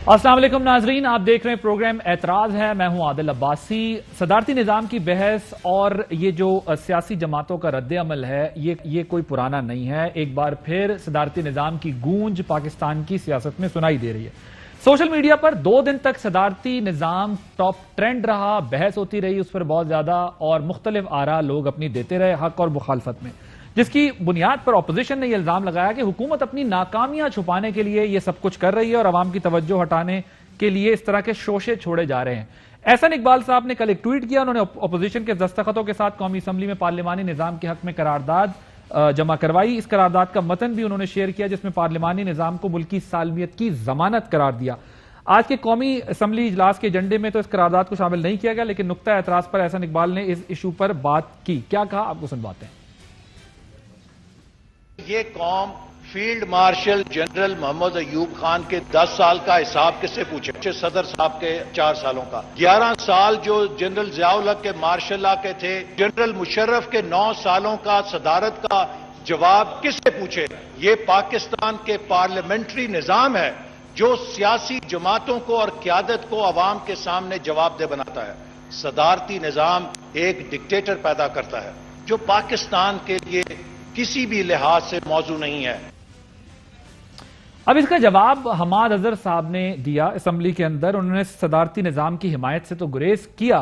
السلام علیکم ناظرین، آپ دیکھ رہے ہیں پروگرام اعتراض ہے۔ میں ہوں عادل عباسی۔ صدارتی نظام کی بحث اور یہ جو سیاسی جماعتوں کا رد عمل ہے یہ کوئی پرانا نہیں ہے۔ ایک بار پھر صدارتی نظام کی گونج پاکستان کی سیاست میں سنائی دے رہی ہے۔ سوشل میڈیا پر 2 دن تک صدارتی نظام ٹاپ ٹرینڈ رہا، بحث ہوتی رہی اس پر بہت زیادہ، اور مختلف آراء لوگ اپنی دیتے رہے حق اور مخالفت میں، جس کی بنیاد پر اپوزیشن نے یہ الزام لگایا کہ حکومت اپنی ناکامیاں چھپانے کے لیے یہ سب کچھ کر رہی ہے اور عوام کی توجہ ہٹانے کے لیے اس طرح کے شوشے چھوڑے جا رہے ہیں۔ احسن اقبال صاحب نے کل ایک ٹویٹ کیا، انہوں نے اپوزیشن کے دستخطوں کے ساتھ قومی اسمبلی میں پارلیمانی نظام کے حق میں قرارداد جمع کروائی۔ اس قرارداد کا متن بھی انہوں نے شیئر کیا جس میں پارلیمانی نظام کو ملکی سالمیت کی ضمانت قرار دیا۔ آج کے قومی اسمبلی اجلاس کے ایجنڈے میں تو اس قرارداد کو شامل نہیں کیا گیا، لیکن نقطہ اعتراض پر احسن اقبال نے اس ایشو پر بات کی۔ کیا کہا، آپ کو سنواتے ہیں۔ یہ قوم فیلڈ مارشل جنرل محمد ایوب خان کے 10 سال کا حساب کس سے پوچھے؟ صدر صاحب کے 4 سالوں کا 11 سال جو جنرل ضیاء الحق کے مارشل لا کے تھے، جنرل مشرف کے 9 سالوں کا صدارت کا جواب کس سے پوچھے؟ یہ پاکستان کے پارلیمنٹری نظام ہے جو سیاسی جماعتوں کو اور قیادت کو عوام کے سامنے جواب دہ بناتا ہے۔ صدارتی نظام ایک ڈکٹیٹر پیدا کرتا ہے جو پاکستان کے لیے کسی بھی لحاظ سے موضوع نہیں ہے۔ اب اس کا جواب حماد اظہر صاحب نے دیا اسمبلی کے اندر۔ انہوں نے صدارتی نظام کی حمایت سے تو گریز کیا،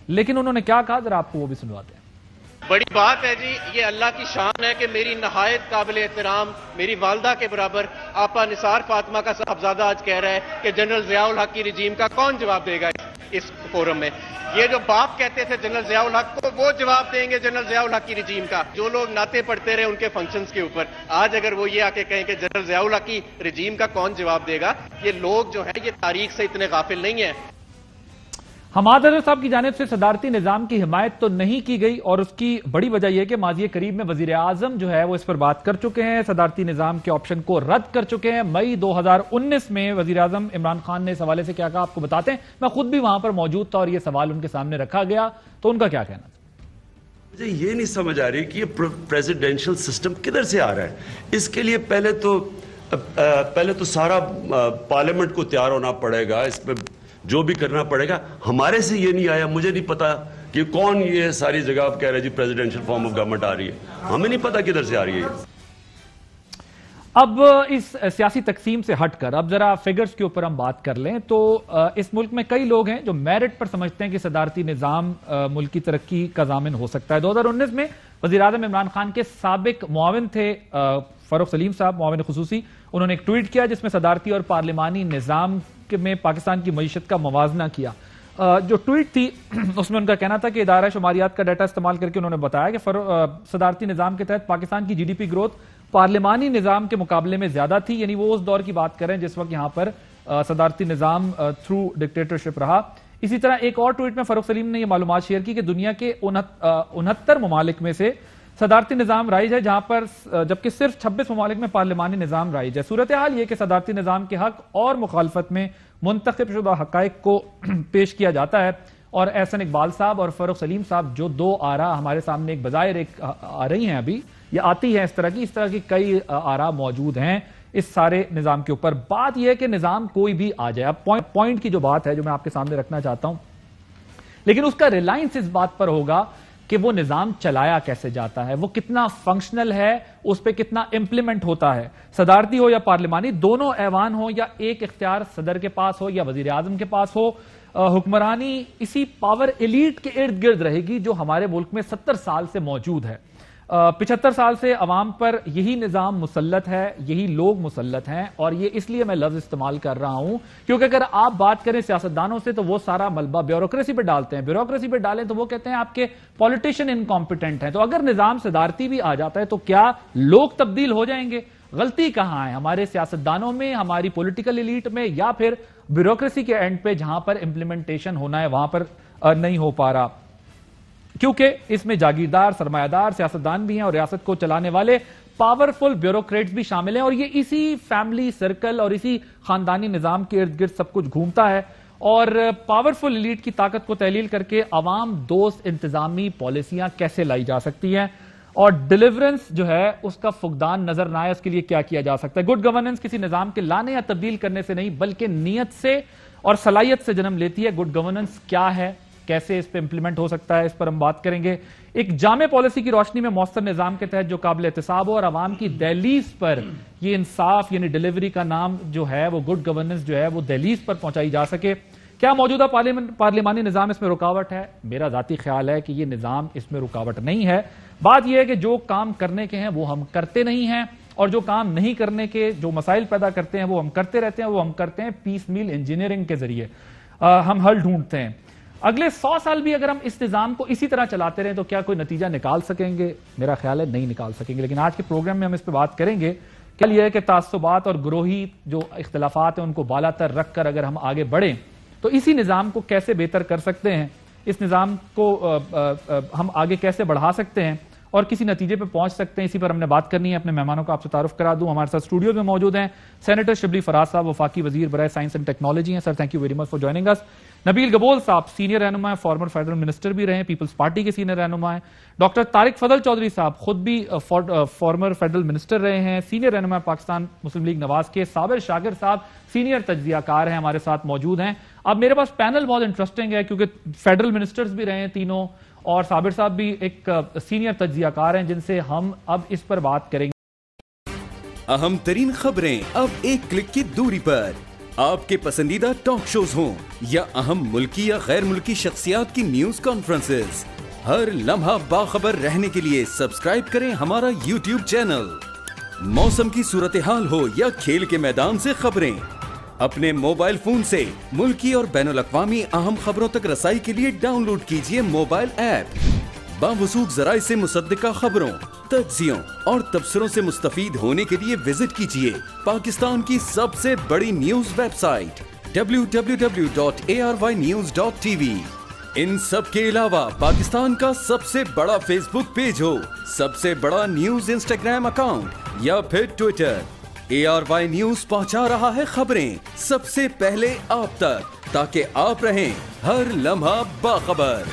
لیکن انہوں نے کیا کہا ذرا آپ کو وہ بھی سنواتے ہیں۔ بڑی بات ہے جی، یہ اللہ کی شان ہے کہ میری نہایت قابل احترام میری والدہ کے برابر آپا نثار فاطمہ کا صاحبزادہ آج کہہ رہا ہے کہ جنرل ضیاء الحق کی رجیم کا کون جواب دے گا اس فورم میں۔ یہ جو باپ کہتے تھے جنرل ضیاء الحق کو، وہ جواب دیں گے جنرل ضیاء الحق کی رجیم کا۔ جو لوگ نعتیں پڑھتے رہے ان کے فنکشنز کے اوپر، آج اگر وہ یہ آ کے کہیں کہ جنرل ضیاء الحق کی رجیم کا کون جواب دے گا، یہ لوگ جو ہیں یہ تاریخ سے اتنے غافل نہیں ہیں۔ حماد اظہر صاحب کی جانب سے صدارتی نظام کی حمایت تو نہیں کی گئی، اور اس کی بڑی وجہ یہ کہ ماضی قریب میں وزیر اعظم جو ہے وہ اس پر بات کر چکے ہیں، صدارتی نظام کے آپشن کو رد کر چکے ہیں۔ مئی 2019 میں وزیر اعظم عمران خان نے اس حوالے سے کیا کہا آپ کو بتاتے ہیں۔ میں خود بھی وہاں پر موجود تھا اور یہ سوال ان کے سامنے رکھا گیا، تو ان کا کیا کہنا تھا؟ مجھے یہ نہیں سمجھ آ رہی کہ یہ پریزیڈینشل سسٹم کدھر سے آ رہا ہے۔ اس کے لیے پہلے تو سارا پارلیمنٹ کو تیار ہونا پڑے گا، اس میں جو بھی کرنا پڑے گا۔ ہمارے سے یہ نہیں آیا، مجھے نہیں پتا کہ کون یہ ساری جگہ آپ کہہ رہے جی پریزیڈینشل فارم آف گورنمنٹ آ رہی ہے، ہمیں نہیں پتا کدھر سے آ رہی ہے۔ اب اس سیاسی تقسیم سے ہٹ کر اب ذرا فگرز کے اوپر ہم بات کر لیں تو اس ملک میں کئی لوگ ہیں جو میرٹ پر سمجھتے ہیں کہ صدارتی نظام ملک کی ترقی کا ضامن ہو سکتا ہے۔ 2019 میں وزیر اعظم عمران خان کے سابق معاون تھے فاروق سلیم صاحب، معاون خصوصی، انہوں نے ایک ٹویٹ کیا جس میں صدارتی اور پارلیمانی نظام میں پاکستان کی معیشت کا موازنہ کیا۔ جو ٹویٹ تھی اس میں ان کا کہنا تھا کہ ادارہ شماریات کا ڈیٹا استعمال کر کے انہوں نے بتایا کہ صدارتی نظام کے تحت پاکستان کی GDP گروتھ پارلیمانی نظام کے مقابلے میں زیادہ تھی، یعنی وہ اس دور کی بات کریں جس وقت یہاں پر صدارتی نظام تھرو ڈکٹیٹرشپ رہا۔ اسی طرح ایک اور ٹویٹ میں فاروق سلیم نے یہ معلومات شیئر کی کہ دنیا کے 69 ممالک میں سے صدارتی نظام رائج ہے، جہاں پر جبکہ صرف 26 ممالک میں پارلیمانی نظام رائج ہے۔ صورتحال یہ کہ صدارتی نظام کے حق اور مخالفت میں منتخب شدہ حقائق کو پیش کیا جاتا ہے، اور احسن اقبال صاحب اور فاروق سلیم صاحب جو 2 آراء ہمارے سامنے ایک بظاہر ایک آ رہی ہیں، ابھی یہ آتی ہیں اس طرح کی کئی آراء موجود ہیں اس سارے نظام کے اوپر۔ بات یہ ہے کہ نظام کوئی بھی آ جائے، اب پوائنٹ کی جو بات ہے جو میں آپ کے سامنے رکھنا چاہتا ہوں، لیکن اس کا ریلائنس اس بات پر ہوگا کہ وہ نظام چلایا کیسے جاتا ہے، وہ کتنا فنکشنل ہے، اس پہ کتنا امپلیمنٹ ہوتا ہے۔ صدارتی ہو یا پارلیمانی، دونوں ایوان ہو یا ایک اختیار صدر کے پاس ہو یا وزیر اعظم کے پاس ہو، حکمرانی اسی پاور ایلیٹ کے ارد گرد رہے گی جو ہمارے ملک میں 70 سال سے موجود ہے۔ 75 سال سے عوام پر یہی نظام مسلط ہے، یہی لوگ مسلط ہیں، اور یہ اس لیے میں لفظ استعمال کر رہا ہوں کیونکہ اگر آپ بات کریں سیاستدانوں سے تو وہ سارا ملبہ بیوروکریسی پہ ڈالتے ہیں، بیوروکریسی پہ ڈالیں تو وہ کہتے ہیں آپ کے پولیٹیشین انکمپیٹنٹ ہیں۔ تو اگر نظام صدارتی بھی آ جاتا ہے تو کیا لوگ تبدیل ہو جائیں گے؟ غلطی کہاں ہے، ہمارے سیاستدانوں میں، ہماری پولیٹیکل ایلیٹ میں، یا پھر بیوروکریسی کے اینڈ پہ جہاں پر امپلیمنٹیشن ہونا ہے وہاں پر نہیں ہو پا رہا؟ کیونکہ اس میں جاگیردار، سرمایہ دار سیاستدان بھی ہیں اور ریاست کو چلانے والے پاورفل بیوروکریٹس بھی شامل ہیں، اور یہ اسی فیملی سرکل اور اسی خاندانی نظام کے ارد گرد سب کچھ گھومتا ہے، اور پاورفل ایلیٹ کی طاقت کو تحلیل کر کے عوام دوست انتظامی پالیسیاں کیسے لائی جا سکتی ہیں، اور ڈیلیورنس جو ہے اس کا فقدان نظر نہ آئے، اس کے لیے کیا کیا جا سکتا ہے؟ گڈ گورننس کسی نظام کے لانے یا تبدیل کرنے سے نہیں بلکہ نیت سے اور صلاحیت سے جنم لیتی ہے۔ گڈ گورننس کیا ہے، کیسے اس پہ امپلیمنٹ ہو سکتا ہے، اس پر ہم بات کریں گے۔ ایک جامع پالیسی کی روشنی میں مؤثر نظام کے تحت جو قابل احتساب ہو اور عوام کی دہلیز پر یہ انصاف یعنی ڈیلیوری کا نام جو ہے وہ گڈ گورننس جو ہے وہ دہلیز پر پہنچائی جا سکے۔ کیا موجودہ پارلیمانی نظام اس میں رکاوٹ ہے؟ میرا ذاتی خیال ہے کہ یہ نظام اس میں رکاوٹ نہیں ہے۔ بات یہ ہے کہ جو کام کرنے کے ہیں وہ ہم کرتے نہیں ہیں، اور جو کام نہیں کرنے کے جو مسائل پیدا کرتے ہیں وہ ہم کرتے رہتے ہیں، وہ ہم کرتے ہیں پیس میل انجینئرنگ کے ذریعے، ہم حل ڈھونڈتے ہیں۔ اگلے 100 سال بھی اگر ہم اس نظام کو اسی طرح چلاتے رہیں تو کیا کوئی نتیجہ نکال سکیں گے؟ میرا خیال ہے نہیں نکال سکیں گے۔ لیکن آج کے پروگرام میں ہم اس پہ بات کریں گے۔ کیا یہ ہے کہ تعصبات اور گروہی جو اختلافات ہیں ان کو بالا تر رکھ کر اگر ہم آگے بڑھیں تو اسی نظام کو کیسے بہتر کر سکتے ہیں، اس نظام کو ہم آگے کیسے بڑھا سکتے ہیں اور کسی نتیجے پہ پہنچ سکتے ہیں، اسی پر ہم نے بات کرنی ہے۔ اپنے مہمانوں کو آپ سے تعارف کرا دوں۔ ہمارے ساتھ اسٹوڈیوز میں موجود ہیں سینیٹر شبلی فراز صاحب، وفاقی وزیر برائے سائنس اینڈ ٹیکنالوجی ہیں۔ Sir thank you very much for joining us. Nabeel Gabol صاحب سینئر رہنما ہیں، فارمر فیڈرل منسٹر بھی رہے ہیں، پیپلز پارٹی کے سینئر رہنما ہیں۔ ڈاکٹر طارق فضل چودھری صاحب خود بھی فارمر فیڈرل منسٹر رہے ہیں، سینئر رہنما پاکستان مسلم لیگ نواز کے۔ صابر شاکر صاحب سینئر تجزیہ کار ہیں، ہمارے ساتھ موجود ہیں۔ اب میرے پاس پینل بہت انٹرسٹنگ ہے کیونکہ فیڈرل منسٹرز بھی رہے ہیں تینوں، اور صابر صاحب بھی ایک سینئر تجزیہ کار ہیں جن سے ہم اب اس پر بات کریں گے۔ اہم ترین خبریں اب ایک کلک کی دوری پر، آپ کے پسندیدہ ٹاک شوز ہوں یا اہم ملکی یا غیر ملکی شخصیات کی نیوز کانفرنسز، ہر لمحہ باخبر رہنے کے لیے سبسکرائب کریں ہمارا یوٹیوب چینل۔ موسم کی صورتحال ہو یا کھیل کے میدان سے خبریں، اپنے موبائل فون سے ملکی اور بین الاقوامی اہم خبروں تک رسائی کے لیے ڈاؤن لوڈ کیجیے موبائل ایپ۔ باوثوق ذرائع سے مصدقہ خبروں، تجزیوں اور تبصروں سے مستفید ہونے کے لیے وزٹ کیجیے پاکستان کی سب سے بڑی نیوز ویب سائٹ www.arYnews.tv۔ ان سب کے علاوہ پاکستان کا سب سے بڑا فیس بک پیج ہو، سب سے بڑا نیوز انسٹاگرام اکاؤنٹ یا پھر ٹویٹر، ARY نیوز پہنچا رہا ہے خبریں سب سے پہلے آپ تک، تاکہ آپ رہیں ہر لمحہ باخبر۔